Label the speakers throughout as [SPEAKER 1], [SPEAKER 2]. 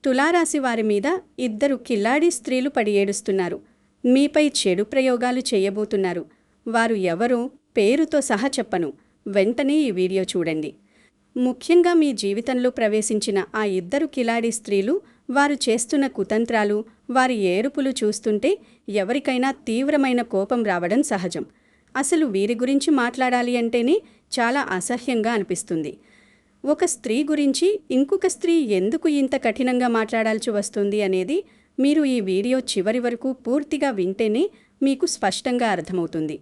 [SPEAKER 1] తులారాశి వారి మీద ఇద్దరు కిల్లాడి స్త్రీలు పడి ఏడుస్తున్నారు. మీపై చెడు ప్రయోగాలు చేయబోతున్నారు. వారు ఎవరో పేరుతో సహా చెప్పను. వెంటనే ఈ వీడియో చూడండి. ముఖ్యంగా మీ జీవితంలో ప్రవేశించిన ఆ ఇద్దరు కిలాడి స్త్రీలు, వారు చేస్తున్న కుతంత్రాలు, వారి ఏడుపులు చూస్తుంటే ఎవరికైనా తీవ్రమైన కోపం రావడం సహజం. అసలు వీరి గురించి మాట్లాడాలి అంటేనే చాలా అసహ్యంగా అనిపిస్తుంది. ఒక స్త్రీ గురించి ఇంకొక స్త్రీ ఎందుకు ఇంత కఠినంగా మాట్లాడాల్సి వస్తుంది అనేది మీరు ఈ వీడియో చివరి వరకు పూర్తిగా వింటేనే మీకు స్పష్టంగా అర్థమవుతుంది.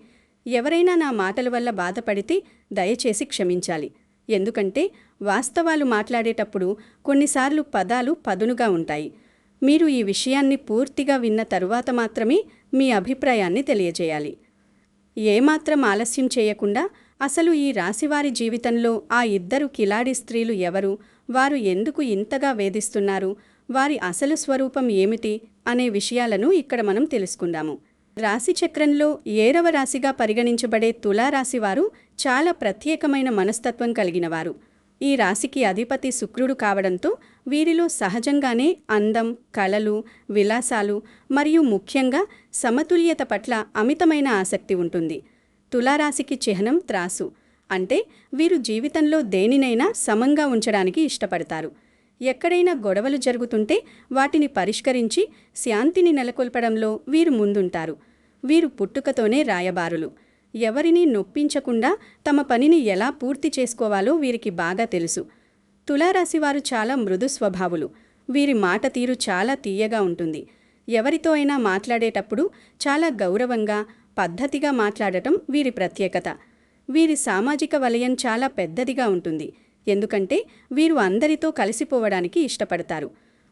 [SPEAKER 1] ఎవరైనా నా మాటల వల్ల బాధపడితే దయచేసి క్షమించాలి. ఎందుకంటే వాస్తవాలు మాట్లాడేటప్పుడు కొన్నిసార్లు పదాలు పదునుగా ఉంటాయి. మీరు ఈ విషయాన్ని పూర్తిగా విన్న తరువాత మాత్రమే మీ అభిప్రాయాన్ని తెలియజేయాలి. ఏమాత్రం ఆలస్యం చేయకుండా అసలు ఈ రాశివారి జీవితంలో ఆ ఇద్దరు కిలాడి స్త్రీలు ఎవరు, వారు ఎందుకు ఇంతగా వేధిస్తున్నారు, వారి అసలు స్వరూపం ఏమిటి అనే విషయాలను ఇక్కడ మనం తెలుసుకుందాము. రాశిచక్రంలో 7వ రాశిగా పరిగణించబడే తులారాశివారు చాలా ప్రత్యేకమైన మనస్తత్వం కలిగినవారు. ఈ రాశికి అధిపతి శుక్రుడు కావడంతో వీరిలో సహజంగానే అందం, కళలు, విలాసాలు మరియు ముఖ్యంగా సమతుల్యత పట్ల అమితమైన ఆసక్తి ఉంటుంది. తులారాశికి చిహ్నం త్రాసు. అంటే వీరు జీవితంలో దేనినైనా సమంగా ఉంచడానికి ఇష్టపడతారు. ఎక్కడైనా గొడవలు జరుగుతుంటే వాటిని పరిష్కరించి శాంతిని నెలకొల్పడంలో వీరు ముందుంటారు. వీరు పుట్టుకతోనే రాయబారులు. ఎవరినీ నొప్పించకుండా తమ పనిని ఎలా పూర్తి చేసుకోవాలో వీరికి బాగా తెలుసు. తులారాశివారు చాలా మృదు స్వభావులు. వీరి మాట తీరు చాలా తీయగా ఉంటుంది. ఎవరితో అయినా మాట్లాడేటప్పుడు చాలా గౌరవంగా, పద్ధతిగా మాట్లాడటం వీరి ప్రత్యేకత. వీరి సామాజిక వలయం చాలా పెద్దదిగా ఉంటుంది. ఎందుకంటే వీరు అందరితో కలిసిపోవడానికి ఇష్టపడతారు.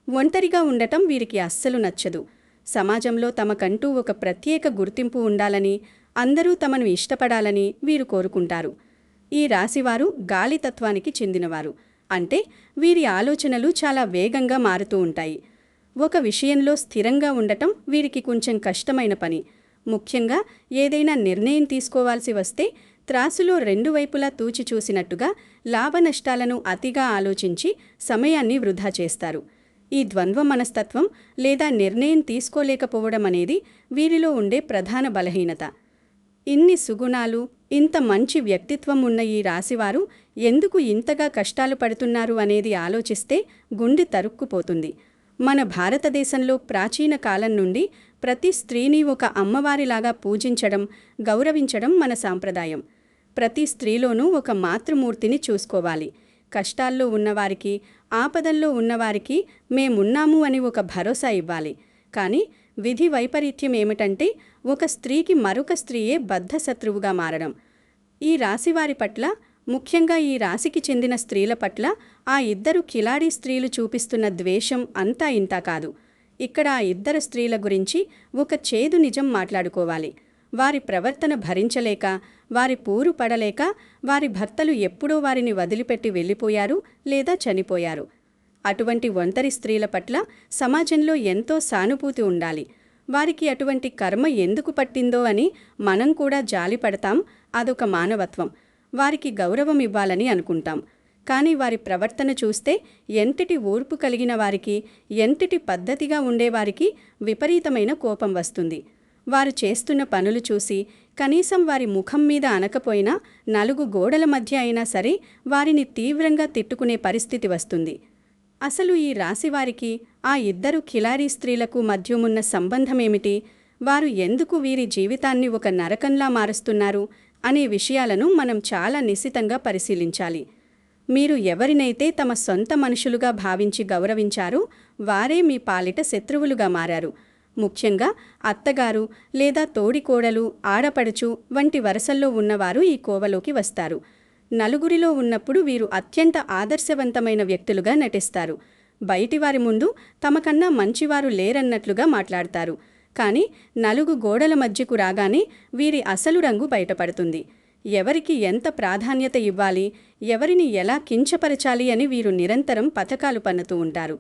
[SPEAKER 1] ఒంటరిగా ఉండటం వీరికి అస్సలు నచ్చదు. సమాజంలో తమకంటూ ఒక ప్రత్యేక గుర్తింపు ఉండాలని, అందరూ తమను ఇష్టపడాలని వీరు కోరుకుంటారు. ఈ రాశివారు గాలితత్వానికి చెందినవారు. అంటే వీరి ఆలోచనలు చాలా వేగంగా మారుతూ ఉంటాయి. ఒక విషయంలో స్థిరంగా ఉండటం వీరికి కొంచెం కష్టమైన పని. ముఖ్యంగా ఏదైనా నిర్ణయం తీసుకోవాల్సి వస్తే త్రాసులో 2 వైపులా తూచి చూసినట్టుగా లాభనష్టాలను అతిగా ఆలోచించి సమయాన్ని వృధా చేస్తారు. ఈ ద్వంద్వ మనస్తత్వం లేదా నిర్ణయం తీసుకోలేకపోవడం అనేది వీరిలో ఉండే ప్రధాన బలహీనత. ఇన్ని సుగుణాలు, ఇంత మంచి వ్యక్తిత్వం ఉన్న ఈ రాశివారు ఎందుకు ఇంతగా కష్టాలు పడుతున్నారు అనేది ఆలోచిస్తే గుండె తరుక్కుపోతుంది. మన భారతదేశంలో ప్రాచీన కాలం నుండి ప్రతి స్త్రీని ఒక అమ్మవారిలాగా పూజించడం, గౌరవించడం మన సాంప్రదాయం. ప్రతి స్త్రీలోనూ ఒక మాతృమూర్తిని చూసుకోవాలి. కష్టాల్లో ఉన్నవారికి, ఆపదల్లో ఉన్నవారికి మేమున్నాము అని ఒక భరోసా ఇవ్వాలి. కానీ విధి వైపరీత్యం ఏమిటంటే ఒక స్త్రీకి మరొక స్త్రీయే బద్ధశత్రువుగా మారడం. ఈ రాశివారి పట్ల, ముఖ్యంగా ఈ రాశికి చెందిన స్త్రీల పట్ల ఆ ఇద్దరు కిలాడి స్త్రీలు చూపిస్తున్న ద్వేషం అంతా ఇంతా కాదు. ఇక్కడ ఆ ఇద్దరు స్త్రీల గురించి ఒక చేదు నిజం మాట్లాడుకోవాలి. వారి ప్రవర్తన భరించలేక, వారి పూరు పడలేక వారి భర్తలు ఎప్పుడో వారిని వదిలిపెట్టి వెళ్ళిపోయారు లేదా చనిపోయారు. అటువంటి ఒంటరి స్త్రీల పట్ల సమాజంలో ఎంతో సానుభూతి ఉండాలి. వారికి అటువంటి కర్మ ఎందుకు పట్టిందో అని మనం కూడా జాలిపడతాం. అదొక మానవత్వం. వారికి గౌరవం ఇవ్వాలని అనుకుంటాం. కానీ వారి ప్రవర్తన చూస్తే ఎంతటి ఓర్పు కలిగిన వారికి, ఎంతటి పద్ధతిగా ఉండేవారికి విపరీతమైన కోపం వస్తుంది. వారు చేస్తున్న పనులు చూసి కనీసం వారి ముఖం మీద అనకపోయినా 4 గోడల మధ్య అయినా సరే వారిని తీవ్రంగా తిట్టుకునే పరిస్థితి వస్తుంది. అసలు ఈ రాశివారికి ఆ ఇద్దరు కిలారీ స్త్రీలకు మధ్యమున్న సంబంధమేమిటి? వారు ఎందుకు వీరి జీవితాన్ని ఒక నరకంలా మారుస్తున్నారు అనే విషయాలను మనం చాలా నిశితంగా పరిశీలించాలి. మీరు ఎవరినైతే తమ సొంత మనుషులుగా భావించి గౌరవించారో వారే మీ పాలిట శత్రువులుగా మారారు. ముఖ్యంగా అత్తగారు లేదా తోడికోడలు, ఆడపడుచు వంటి వరసల్లో ఉన్నవారు ఈ కోవలోకి వస్తారు. నలుగురిలో ఉన్నప్పుడు వీరు అత్యంత ఆదర్శవంతమైన వ్యక్తులుగా నటిస్తారు. బయటివారి ముందు తమకన్నా మంచివారు లేరన్నట్లుగా మాట్లాడతారు. కానీ 4 గోడల మధ్యకు రాగానే వీరి అసలు రంగు బయటపడుతుంది. ఎవరికి ఎంత ప్రాధాన్యత ఇవ్వాలి, ఎవరిని ఎలా కించపరచాలి అని వీరు నిరంతరం పథకాలు పన్నుతూ ఉంటారు.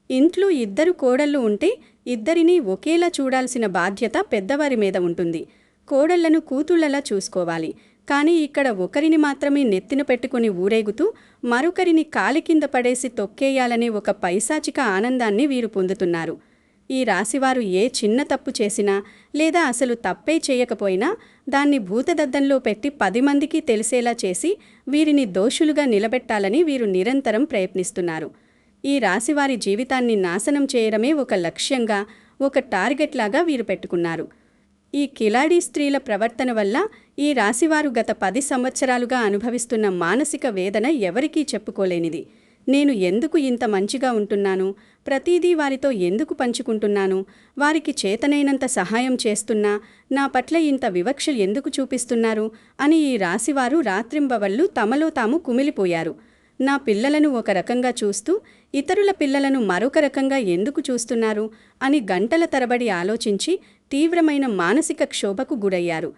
[SPEAKER 1] ఇంట్లో 2 కోడళ్ళు ఉంటే ఇద్దరినీ ఒకేలా చూడాల్సిన బాధ్యత పెద్దవారి మీద ఉంటుంది. కోడళ్లను కూతుళ్లలా చూసుకోవాలి. కానీ ఇక్కడ ఒకరిని మాత్రమే నెత్తిన పెట్టుకుని ఊరేగుతూ మరొకరిని కాలి కింద పడేసి తొక్కేయాలనే ఒక పైశాచిక ఆనందాన్ని వీరు పొందుతున్నారు. ఈ రాశివారు ఏ చిన్న తప్పు చేసినా లేదా అసలు తప్పే చేయకపోయినా దాన్ని భూతదద్దంలో పెట్టి 10 మందికి తెలిసేలా చేసి వీరిని దోషులుగా నిలబెట్టాలని వీరు నిరంతరం ప్రయత్నిస్తున్నారు. ఈ రాశివారి జీవితాన్ని నాశనం చేయడమే ఒక లక్ష్యంగా, ఒక టార్గెట్లాగా వీరు పెట్టుకున్నారు. ఈ కిలాడీ స్త్రీల ప్రవర్తన వల్ల ఈ రాశివారు గత 10 సంవత్సరాలుగా అనుభవిస్తున్న మానసిక వేదన ఎవరికీ చెప్పుకోలేనిది. నేను ఎందుకు ఇంత మంచిగా ఉంటున్నాను, ప్రతిదీ వారితో ఎందుకు పంచుకుంటున్నాను, వారికి చేతనైనంత సహాయం చేస్తున్నా నా పట్ల ఇంత వివక్ష ఎందుకు చూపిస్తున్నారు అని ఈ రాశివారు రాత్రింబవళ్ళు తమలో తాము కుమిలిపోయారు. నా పిల్లలను ఒక రకంగా చూస్తూ ఇతరుల పిల్లలను మరొక రకంగా ఎందుకు చూస్తున్నారు అని గంటల తరబడి ఆలోచించి తీవ్రమైన మానసిక క్షోభకు గురయ్యారు.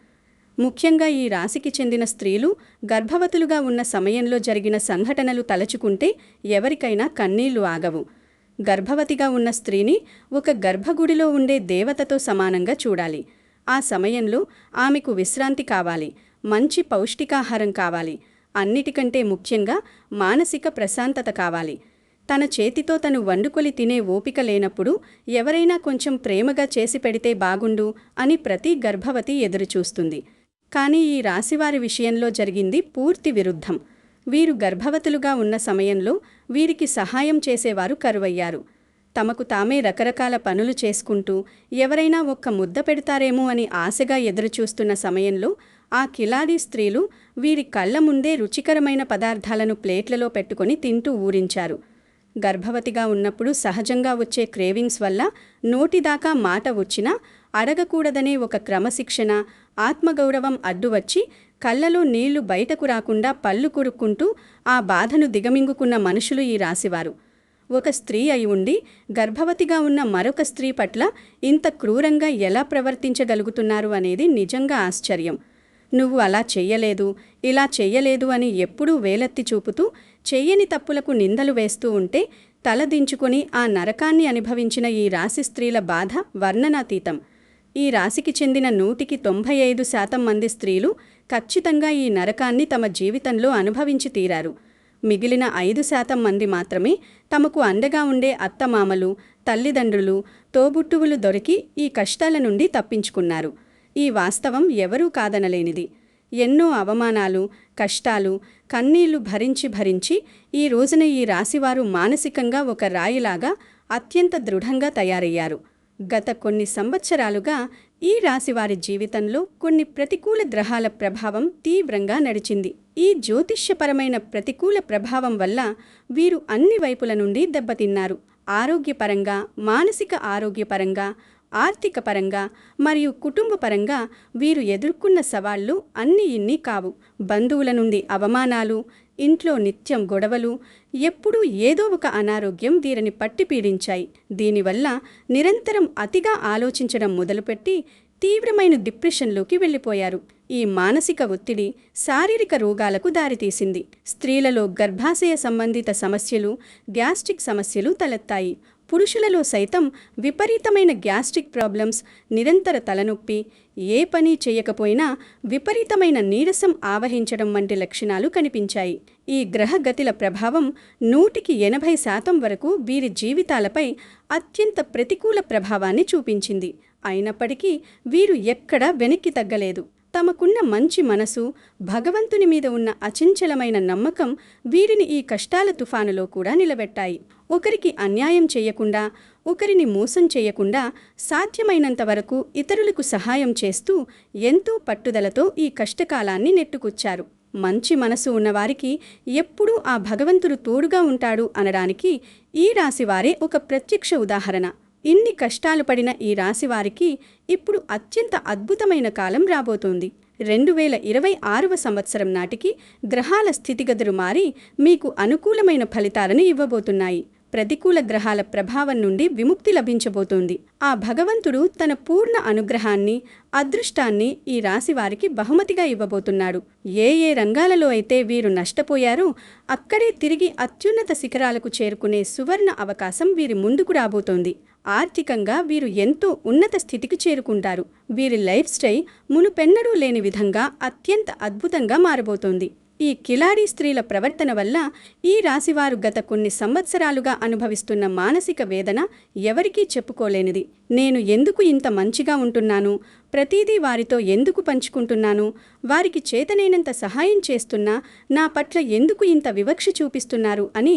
[SPEAKER 1] ముఖ్యంగా ఈ రాశికి చెందిన స్త్రీలు గర్భవతులుగా ఉన్న సమయంలో జరిగిన సంఘటనలు తలచుకుంటే ఎవరికైనా కన్నీళ్లు ఆగవు. గర్భవతిగా ఉన్న స్త్రీని ఒక గర్భగుడిలో ఉండే దేవతతో సమానంగా చూడాలి. ఆ సమయంలో ఆమెకు విశ్రాంతి కావాలి, మంచి పౌష్టికాహారం కావాలి, అన్నిటికంటే ముఖ్యంగా మానసిక ప్రశాంతత కావాలి. తన చేతితో తను వండుకొని తినే ఓపిక లేనప్పుడు ఎవరైనా కొంచెం ప్రేమగా చేసి పెడితే బాగుండు అని ప్రతి గర్భవతి ఎదురుచూస్తుంది. కానీ ఈ రాశివారి విషయంలో జరిగింది పూర్తి విరుద్ధం. వీరు గర్భవతులుగా ఉన్న సమయంలో వీరికి సహాయం చేసేవారు కరువయ్యారు. తమకు తామే రకరకాల పనులు చేసుకుంటూ ఎవరైనా ఒక్క ముద్ద పెడతారేమో అని ఆశగా ఎదురుచూస్తున్న సమయంలో ఆ కిలాడీ స్త్రీలు వీరి కళ్ల ముందే రుచికరమైన పదార్థాలను ప్లేట్లలో పెట్టుకొని తింటూ ఊరించారు. గర్భవతిగా ఉన్నప్పుడు సహజంగా వచ్చే క్రేవింగ్స్ వల్ల నోటిదాకా మాట వచ్చినా అడగకూడదనే ఒక క్రమశిక్షణ, ఆత్మగౌరవం అడ్డువచ్చి కళ్ళలో నీళ్లు బయటకు రాకుండా పళ్ళు కురుక్కుంటూ ఆ బాధను దిగమింగుకున్న మనుషులు ఈ రాశివారు. ఒక స్త్రీ అయి ఉండి గర్భవతిగా ఉన్న మరొక స్త్రీ పట్ల ఇంత క్రూరంగా ఎలా ప్రవర్తించగలుగుతున్నారు అనేది నిజంగా ఆశ్చర్యం. నువ్వు అలా చెయ్యలేదు, ఇలా చెయ్యలేదు అని ఎప్పుడూ వేలెత్తి చూపుతూ చెయ్యని తప్పులకు నిందలు వేస్తూ ఉంటే తలదించుకొని ఆ నరకాన్ని అనుభవించిన ఈ రాశి స్త్రీల బాధ వర్ణనాతీతం. ఈ రాశికి చెందిన 195% మంది స్త్రీలు ఖచ్చితంగా ఈ నరకాన్ని తమ జీవితంలో అనుభవించి తీరారు. మిగిలిన 5% మంది మాత్రమే తమకు అండగా ఉండే అత్తమామలు, తల్లిదండ్రులు, తోబుట్టువులు దొరికి ఈ కష్టాల నుండి తప్పించుకున్నారు. ఈ వాస్తవం ఎవరూ కాదనలేనిది. ఎన్నో అవమానాలు, కష్టాలు, కన్నీళ్లు భరించి ఈ రోజున ఈ రాశివారు మానసికంగా ఒక రాయిలాగా అత్యంత దృఢంగా తయారయ్యారు. గత కొన్ని సంవత్సరాలుగా ఈ రాశివారి జీవితంలో కొన్ని ప్రతికూల గ్రహాల ప్రభావం తీవ్రంగా నడిచింది. ఈ జ్యోతిష్యపరమైన ప్రతికూల ప్రభావం వల్ల వీరు అన్ని వైపుల నుండి దెబ్బతిన్నారు. ఆరోగ్యపరంగా, మానసిక ఆరోగ్యపరంగా, ఆర్థిక పరంగా మరియు కుటుంబ పరంగా వీరు ఎదుర్కొన్న సవాళ్లు అన్నీ ఇన్ని కావు. బంధువుల నుండి అవమానాలు, ఇంట్లో నిత్యం గొడవలు, ఎప్పుడూ ఏదో ఒక అనారోగ్యం వీరిని పట్టి పీడించాయి. దీనివల్ల నిరంతరం అతిగా ఆలోచించడం మొదలుపెట్టి తీవ్రమైన డిప్రెషన్లోకి వెళ్ళిపోయారు. ఈ మానసిక ఒత్తిడి శారీరక రోగాలకు దారితీసింది. స్త్రీలలో గర్భాశయ సంబంధిత సమస్యలు, గ్యాస్ట్రిక్ సమస్యలు తలెత్తాయి. పురుషులలో సైతం విపరీతమైన గ్యాస్ట్రిక్ ప్రాబ్లమ్స్, నిరంతర తలనొప్పి, ఏ పని చేయకపోయినా విపరీతమైన నీరసం ఆవహించడం వంటి లక్షణాలు కనిపించాయి. ఈ గ్రహగతుల ప్రభావం 180% వరకు వీరి జీవితాలపై అత్యంత ప్రతికూల ప్రభావాన్ని చూపించింది. అయినప్పటికీ వీరు ఎక్కడా వెనక్కి తగ్గలేదు. తమకున్న మంచి మనసు, భగవంతుని మీద ఉన్న అచంచలమైన నమ్మకం వీరిని ఈ కష్టాల తుఫానులో కూడా నిలబెట్టాయి. ఒకరికి అన్యాయం చేయకుండా, ఒకరిని మోసం చేయకుండా సాధ్యమైనంత వరకు ఇతరులకు సహాయం చేస్తూ ఎంతో పట్టుదలతో ఈ కష్టకాలాన్ని నెట్టుకొచ్చారు. మంచి మనసు ఉన్నవారికి ఎప్పుడూ ఆ భగవంతుడు తోడుగా ఉంటాడు అనడానికి ఈ రాశివారే ఒక ప్రత్యక్ష ఉదాహరణ. ఇన్ని కష్టాలు పడిన ఈ రాశివారికి ఇప్పుడు అత్యంత అద్భుతమైన కాలం రాబోతోంది. 2026వ సంవత్సరం నాటికి గ్రహాల స్థితిగతులు మారి మీకు అనుకూలమైన ఫలితాలను ఇవ్వబోతున్నాయి. ప్రతికూల గ్రహాల ప్రభావం నుండి విముక్తి లభించబోతోంది. ఆ భగవంతుడు తన పూర్ణ అనుగ్రహాన్ని, అదృష్టాన్ని ఈ రాశివారికి బహుమతిగా ఇవ్వబోతున్నాడు. ఏ ఏ రంగాలలో అయితే వీరు నష్టపోయారో అక్కడే తిరిగి అత్యున్నత శిఖరాలకు చేరుకునే సువర్ణ అవకాశం వీరి ముందుకు రాబోతోంది. ఆర్థికంగా వీరు ఎంతో ఉన్నత స్థితికి చేరుకుంటారు. వీరి లైఫ్ స్టైల్ మునుపెన్నడూ లేని విధంగా అత్యంత అద్భుతంగా మారబోతోంది. ఈ కిలాడి స్త్రీల ప్రవర్తన వల్ల ఈ రాశివారు గత కొన్ని సంవత్సరాలుగా అనుభవిస్తున్న మానసిక వేదన ఎవరికీ చెప్పుకోలేనిది. నేను ఎందుకు ఇంత మంచిగా ఉంటున్నాను, ప్రతిదీ వారితో ఎందుకు పంచుకుంటున్నాను, వారికి చేతనైనంత సహాయం చేస్తున్నా నా పట్ల ఎందుకు ఇంత వివక్ష చూపిస్తున్నారు అని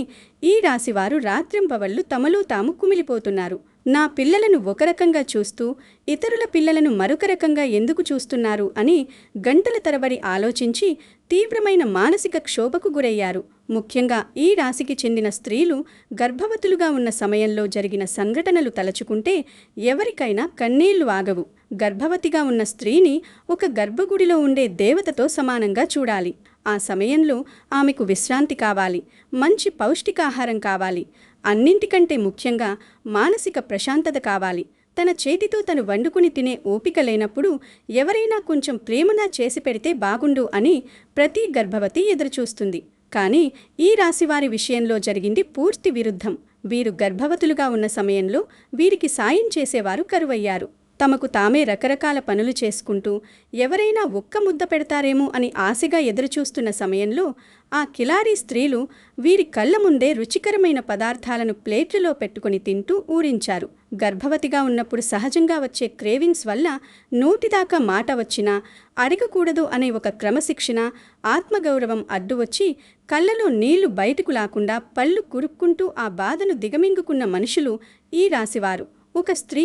[SPEAKER 1] ఈ రాశివారు రాత్రింబవళ్లు తమలో తాము కుమిలిపోతున్నారు. నా పిల్లలను ఒక రకంగా చూస్తూ ఇతరుల పిల్లలను మరొక రకంగా ఎందుకు చూస్తున్నారు అని గంటల తరబడి ఆలోచించి తీవ్రమైన మానసిక క్షోభకు గురయ్యారు. ముఖ్యంగా ఈ రాశికి చెందిన స్త్రీలు గర్భవతులుగా ఉన్న సమయంలో జరిగిన సంఘటనలు తలచుకుంటే ఎవరికైనా కన్నీళ్లు ఆగవు. గర్భవతిగా ఉన్న స్త్రీని ఒక గర్భగుడిలో ఉండే దేవతతో సమానంగా చూడాలి. ఆ సమయంలో ఆమెకు విశ్రాంతి కావాలి, మంచి పౌష్టికాహారం కావాలి, అన్నింటికంటే ముఖ్యంగా మానసిక ప్రశాంతత కావాలి. తన చేతితో తను వండుకుని తినే ఓపిక లేనప్పుడు ఎవరైనా కొంచెం ప్రేమగా చేసి పెడితే బాగుండు అని ప్రతి గర్భవతి ఎదురుచూస్తుంది. కానీ ఈ రాశివారి విషయంలో జరిగింది పూర్తి విరుద్ధం. వీరు గర్భవతులుగా ఉన్న సమయంలో వీరికి సాయం చేసేవారు కరువయ్యారు. తమకు తామే రకరకాల పనులు చేసుకుంటూ ఎవరైనా ఒక్క ముద్ద పెడతారేమో అని ఆశగా ఎదురుచూస్తున్న సమయంలో ఆ కిలాడి స్త్రీలు వీరి కళ్ళ ముందే రుచికరమైన పదార్థాలను ప్లేట్లలో పెట్టుకుని తింటూ ఊరించారు. గర్భవతిగా ఉన్నప్పుడు సహజంగా వచ్చే క్రేవింగ్స్ వల్ల నోటిదాకా మాట వచ్చినా అడగకూడదు అనే ఒక క్రమశిక్షణ, ఆత్మగౌరవం అడ్డు వచ్చి కళ్ళలో నీళ్లు బయటకు లాకుండా పళ్ళు కురుక్కుంటూ ఆ బాధను దిగమింగుకున్న మనుషులు ఈ రాశివారు. ఒక స్త్రీ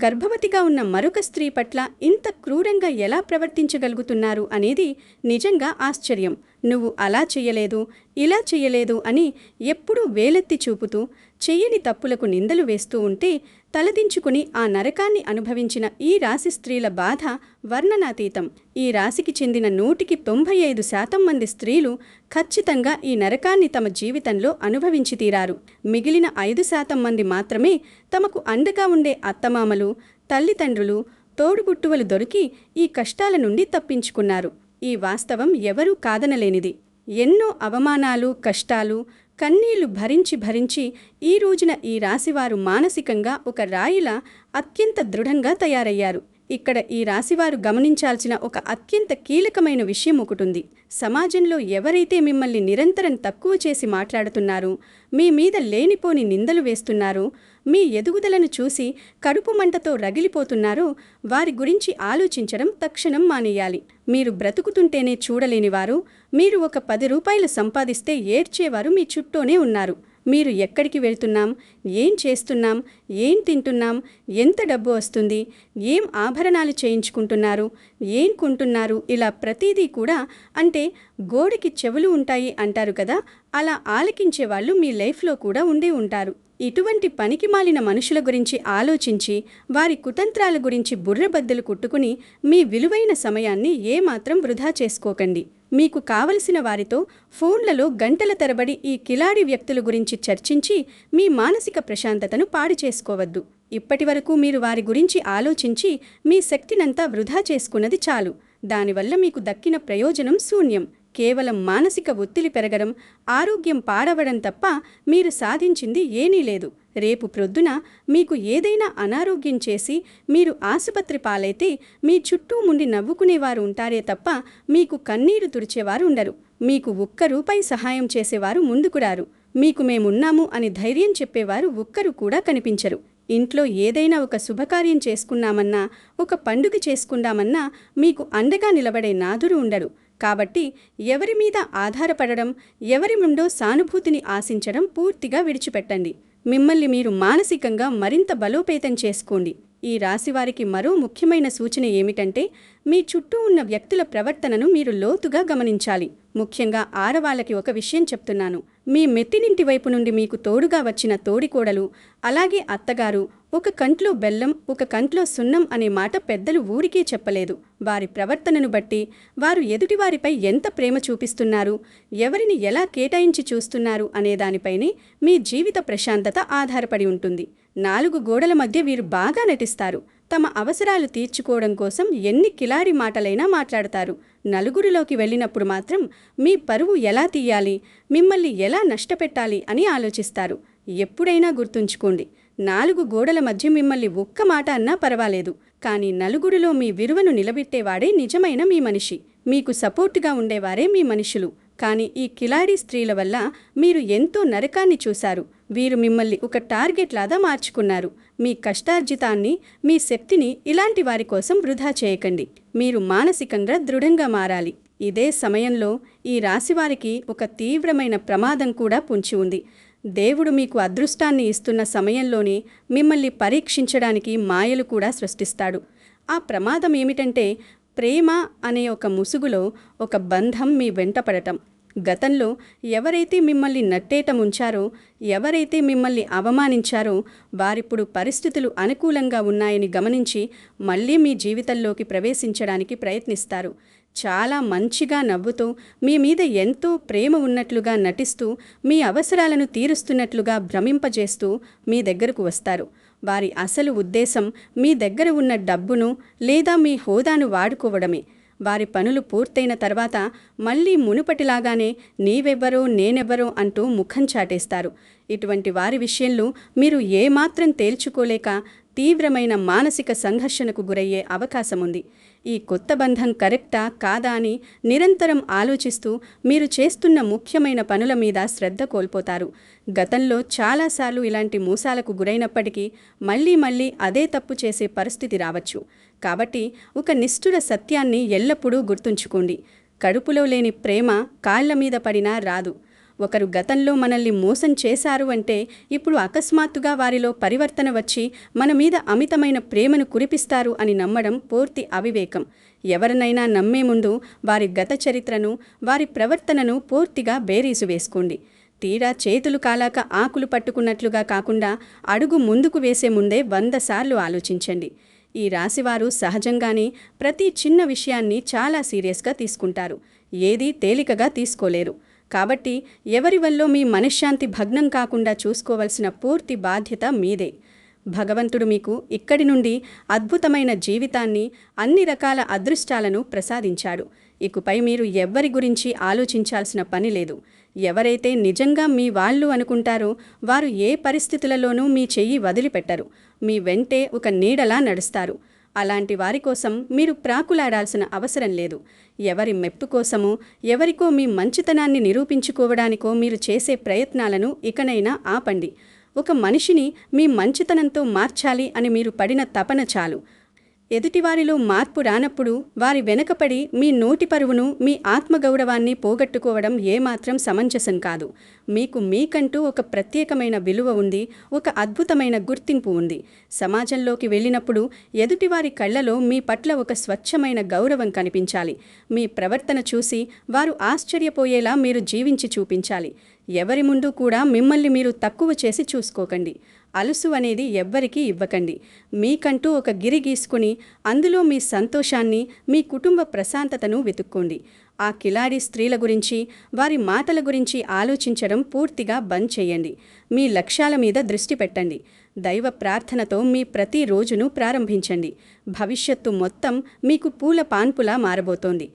[SPEAKER 1] గర్భవతిగా ఉన్న మరొక స్త్రీ పట్ల ఇంత క్రూరంగా ఎలా ప్రవర్తించగలుగుతున్నారు అనేది నిజంగా ఆశ్చర్యం. నువ్వు అలా చెయ్యలేదు, ఇలా చెయ్యలేదు అని ఎప్పుడూ వేలెత్తి చూపుతూ చెయ్యని తప్పులకు నిందలు వేస్తూ ఉంటే తలదించుకుని ఆ నరకాన్ని అనుభవించిన ఈ రాశి స్త్రీల బాధ వర్ణనాతీతం. ఈ రాశికి చెందిన 195% మంది స్త్రీలు ఖచ్చితంగా ఈ నరకాన్ని తమ జీవితంలో అనుభవించి తీరారు. మిగిలిన 5% మంది మాత్రమే తమకు అండగా ఉండే అత్తమామలు, తల్లిదండ్రులు, తోడుబుట్టువలు దొరికి ఈ కష్టాల నుండి తప్పించుకున్నారు. ఈ వాస్తవం ఎవరూ కాదనలేనిది. ఎన్నో అవమానాలు, కష్టాలు, కన్నీళ్లు భరించి ఈ రోజున ఈ రాశివారు మానసికంగా ఒక రాయిలా అత్యంత దృఢంగా తయారయ్యారు. ఇక్కడ ఈ రాశివారు గమనించాల్సిన ఒక అత్యంత కీలకమైన విషయం ఒకటుంది. సమాజంలో ఎవరైతే మిమ్మల్ని నిరంతరం తక్కువ చేసి మాట్లాడుతున్నారో, మీ మీద లేనిపోని నిందలు వేస్తున్నారో, మీ ఎదుగుదలను చూసి కడుపు మంటతో రగిలిపోతున్నారో వారి గురించి ఆలోచించడం తక్షణం మానేయాలి. మీరు బ్రతుకుతుంటేనే చూడలేనివారు, మీరు ఒక 10 రూపాయలు సంపాదిస్తే ఏడ్చేవారు మీ చుట్టూనే ఉన్నారు. మీరు ఎక్కడికి వెళ్తున్నాం, ఏం చేస్తున్నాం, ఏం తింటున్నాం, ఎంత డబ్బు వస్తుంది, ఏం ఆభరణాలు చేయించుకుంటున్నారు, ఏం కొంటున్నారు, ఇలా ప్రతిదీ కూడా అంటే గోడకి చెవులు ఉంటాయి అంటారు కదా, అలా ఆలకించే వాళ్ళు మీ లైఫ్లో కూడా ఉండే ఉంటారు. ఇటువంటి పనికిమాలిన మనుషుల గురించి ఆలోచించి వారి కుతంత్రాల గురించి బుర్రబద్దలు కుట్టుకుని మీ విలువైన సమయాన్ని ఏమాత్రం వృధా చేసుకోకండి. మీకు కావలసిన వారితో ఫోన్లలో గంటల తరబడి ఈ కిలాడి వ్యక్తుల గురించి చర్చించి మీ మానసిక ప్రశాంతతను పాడు చేసుకోవద్దు. ఇప్పటివరకు మీరు వారి గురించి ఆలోచించి మీ శక్తినంతా వృధా చేసుకున్నది చాలు. దానివల్ల మీకు దక్కిన ప్రయోజనం శూన్యం. కేవలం మానసిక ఒత్తిడి పెరగడం, ఆరోగ్యం పాడవడం తప్ప మీరు సాధించింది ఏమీ లేదు. రేపు ప్రొద్దున మీకు ఏదైనా అనారోగ్యం చేసి మీరు ఆసుపత్రి పాలైతే మీ చుట్టూ ముండి నవ్వుకునేవారు ఉంటారే తప్ప మీకు కన్నీరు తుడిచేవారు ఉండరు. మీకు ₹1 సహాయం చేసేవారు ముందుకు రారు. మీకు మేమున్నాము అని ధైర్యం చెప్పేవారు ఒక్కరు కూడా కనిపించరు. ఇంట్లో ఏదైనా ఒక శుభకార్యం చేసుకున్నామన్నా, ఒక పండుగ చేసుకుందామన్నా మీకు అండగా నిలబడే నాదురు ఉండడు. కాబట్టి ఎవరి మీద ఆధారపడడం, ఎవరి నుండో సానుభూతిని ఆశించడం పూర్తిగా విడిచిపెట్టండి. మిమ్మల్ని మీరు మానసికంగా మరింత బలోపేతం చేసుకోండి. ఈ రాశివారికి మరో ముఖ్యమైన సూచన ఏమిటంటే, మీ చుట్టూ ఉన్న వ్యక్తుల ప్రవర్తనను మీరు లోతుగా గమనించాలి. ముఖ్యంగా ఆడవాళ్ళకి ఒక విషయం చెప్తున్నాను. మీ మెట్టినింటి వైపు నుండి మీకు తోడుగా వచ్చిన తోడికోడలు, అలాగే అత్తగారు ఒక కంట్లో బెల్లం, ఒక కంట్లో సున్నం అనే మాట పెద్దలు ఊరికే చెప్పలేదు. వారి ప్రవర్తనను బట్టి వారు ఎదుటివారిపై ఎంత ప్రేమ చూపిస్తున్నారు, ఎవరిని ఎలా కేటాయించి చూస్తున్నారు అనే దానిపైనే మీ జీవిత ప్రశాంతత ఆధారపడి ఉంటుంది. 4 గోడల మధ్య వీరు బాగా నటిస్తారు. తమ అవసరాలు తీర్చుకోవడం కోసం ఎన్ని కిలాడి మాటలైనా మాట్లాడతారు. నలుగురిలోకి వెళ్ళినప్పుడు మాత్రం మీ పరువు ఎలా తీయాలి, మిమ్మల్ని ఎలా నష్టపెట్టాలి అని ఆలోచిస్తారు. ఎప్పుడైనా గుర్తుంచుకోండి, 4 గోడల మధ్య మిమ్మల్ని ఒక్క మాట అన్నా పర్వాలేదు, కానీ నలుగురిలో మీ విలువను నిలబెట్టేవాడే నిజమైన మీ మనిషి. మీకు సపోర్టుగా ఉండేవారే మీ మనుషులు. కానీ ఈ కిలాడి స్త్రీల వల్ల మీరు ఎంతో నరకాన్ని చూశారు. వీరు మిమ్మల్ని ఒక టార్గెట్ లాగా మార్చుకున్నారు. మీ కష్టార్జితాన్ని, మీ శక్తిని ఇలాంటి వారి కోసం వృధా చేయకండి. మీరు మానసికంగా దృఢంగా మారాలి. ఇదే సమయంలో ఈ రాశివారికి ఒక తీవ్రమైన ప్రమాదం కూడా పొంచి ఉంది. దేవుడు మీకు అదృష్టాన్ని ఇస్తున్న సమయంలోనే మిమ్మల్ని పరీక్షించడానికి మాయలు కూడా సృష్టిస్తాడు. ఆ ప్రమాదం ఏమిటంటే, ప్రేమ అనే ఒక ముసుగులో ఒక బంధం మీ వెంటపడటం. గతంలో ఎవరైతే మిమ్మల్ని నట్టేట ముంచారో, ఎవరైతే మిమ్మల్ని అవమానించారో, వారిప్పుడు పరిస్థితులు అనుకూలంగా ఉన్నాయని గమనించి మళ్ళీ మీ జీవితంలోకి ప్రవేశించడానికి ప్రయత్నిస్తారు. చాలా మంచిగా నవ్వుతూ, మీ మీద ఎంతో ప్రేమ ఉన్నట్లుగా నటిస్తూ, మీ అవసరాలను తీరుస్తున్నట్లుగా భ్రమింపజేస్తూ మీ దగ్గరకు వస్తారు. వారి అసలు ఉద్దేశం మీ దగ్గర ఉన్న డబ్బును లేదా మీ హోదాను వాడుకోవడమే. వారి పనులు పూర్తయిన తర్వాత మళ్ళీ మునుపటిలాగానే నీవెవ్వరో నేనెవ్వరో అంటూ ముఖం చాటేస్తారు. ఇటువంటి వారి విషయంలో మీరు ఏమాత్రం తేల్చుకోలేక తీవ్రమైన మానసిక సంఘర్షణకు గురయ్యే అవకాశముంది. ఈ కొత్త బంధం కరెక్టా కాదా అని నిరంతరం ఆలోచిస్తూ మీరు చేస్తున్న ముఖ్యమైన పనుల మీద శ్రద్ధ కోల్పోతారు. గతంలో చాలాసార్లు ఇలాంటి మోసాలకు గురైనప్పటికీ మళ్ళీ అదే తప్పు చేసే పరిస్థితి రావచ్చు. కాబట్టి ఒక నిష్ఠుర సత్యాన్ని ఎల్లప్పుడూ గుర్తుంచుకోండి. కడుపులో లేని ప్రేమ కాళ్ల మీద పడినా రాదు. ఒకరు గతంలో మనల్ని మోసం చేశారు అంటే ఇప్పుడు అకస్మాత్తుగా వారిలో పరివర్తన వచ్చి మన మీద అమితమైన ప్రేమను కురిపిస్తారు అని నమ్మడం పూర్తి అవివేకం. ఎవరినైనా నమ్మే ముందు వారి గత చరిత్రను, వారి ప్రవర్తనను పూర్తిగా బేరీజు వేసుకోండి. తీరా చేతులు కాలాక ఆకులు పట్టుకున్నట్లుగా కాకుండా అడుగు ముందుకు వేసే ముందే 100 సార్లు ఆలోచించండి. ఈ రాశివారు సహజంగానే ప్రతి చిన్న విషయాన్ని చాలా సీరియస్గా తీసుకుంటారు. ఏదీ తేలికగా తీసుకోలేరు. కాబట్టి ఎవరి వల్ల మీ మనశ్శాంతి భగ్నం కాకుండా చూసుకోవలసిన పూర్తి బాధ్యత మీదే. భగవంతుడు మీకు ఇక్కడి నుండి అద్భుతమైన జీవితాన్ని, అన్ని రకాల అదృష్టాలను ప్రసాదించాడు. ఇకపై మీరు ఎవ్వరి గురించి ఆలోచించాల్సిన పని లేదు. ఎవరైతే నిజంగా మీ వాళ్ళు అనుకుంటారో వారు ఏ పరిస్థితులలోనూ మీ చెయ్యి వదిలిపెట్టరు. మీ వెంటే ఒక నీడలా నడుస్తారు. అలాంటి వారి కోసం మీరు ప్రాకులాడాల్సిన అవసరం లేదు. ఎవరి మెప్పు కోసమో, ఎవరికో మీ మంచితనాన్ని నిరూపించుకోవడానికో మీరు చేసే ప్రయత్నాలను ఇకనైనా ఆపండి. ఒక మనిషిని మీ మంచితనంతో మార్చాలి అని మీరు పడిన తపన చాలు. ఎదుటివారిలో మార్పు రానప్పుడు వారి వెనకపడి మీ నోటి పరువును, మీ ఆత్మగౌరవాన్ని పోగొట్టుకోవడం ఏమాత్రం సమంజసం కాదు. మీకు మీకంటూ ఒక ప్రత్యేకమైన విలువ ఉంది, ఒక అద్భుతమైన గుర్తింపు ఉంది. సమాజంలోకి వెళ్ళినప్పుడు ఎదుటివారి కళ్లలో మీ పట్ల ఒక స్వచ్ఛమైన గౌరవం కనిపించాలి. మీ ప్రవర్తన చూసి వారు ఆశ్చర్యపోయేలా మీరు జీవించి చూపించాలి. ఎవరి ముందు కూడా మిమ్మల్ని మీరు తక్కువ చేసి చూసుకోకండి. అలుసు అనేది ఎవ్వరికీ ఇవ్వకండి. మీకంటూ ఒక గిరి గీసుకుని అందులో మీ సంతోషాన్ని, మీ కుటుంబ ప్రశాంతతను వెతుక్కోండి. ఆ కిలాడి స్త్రీల గురించి, వారి మాటల గురించి ఆలోచించడం పూర్తిగా బంద్ చేయండి. మీ లక్ష్యాల మీద దృష్టి పెట్టండి. దైవ ప్రార్థనతో మీ ప్రతి రోజును ప్రారంభించండి. భవిష్యత్తు మొత్తం మీకు పూల పాన్పులా మారబోతోంది.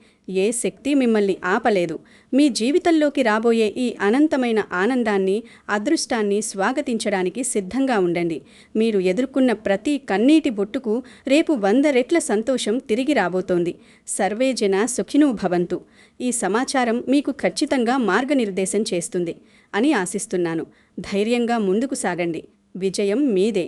[SPEAKER 1] ఏ శక్తి మిమ్మల్ని ఆపలేదు. మీ జీవితంలోకి రాబోయే ఈ అనంతమైన ఆనందాన్ని, అదృష్టాన్ని స్వాగతించడానికి సిద్ధంగా ఉండండి. మీరు ఎదుర్కొన్న ప్రతి కన్నీటి బొట్టుకు రేపు 100 రెట్ల సంతోషం తిరిగి రాబోతోంది. సర్వే జన సుఖినో భవంతు. ఈ సమాచారం మీకు ఖచ్చితంగా మార్గనిర్దేశం చేస్తుంది అని ఆశిస్తున్నాను. ధైర్యంగా ముందుకు సాగండి. విజయం మీదే.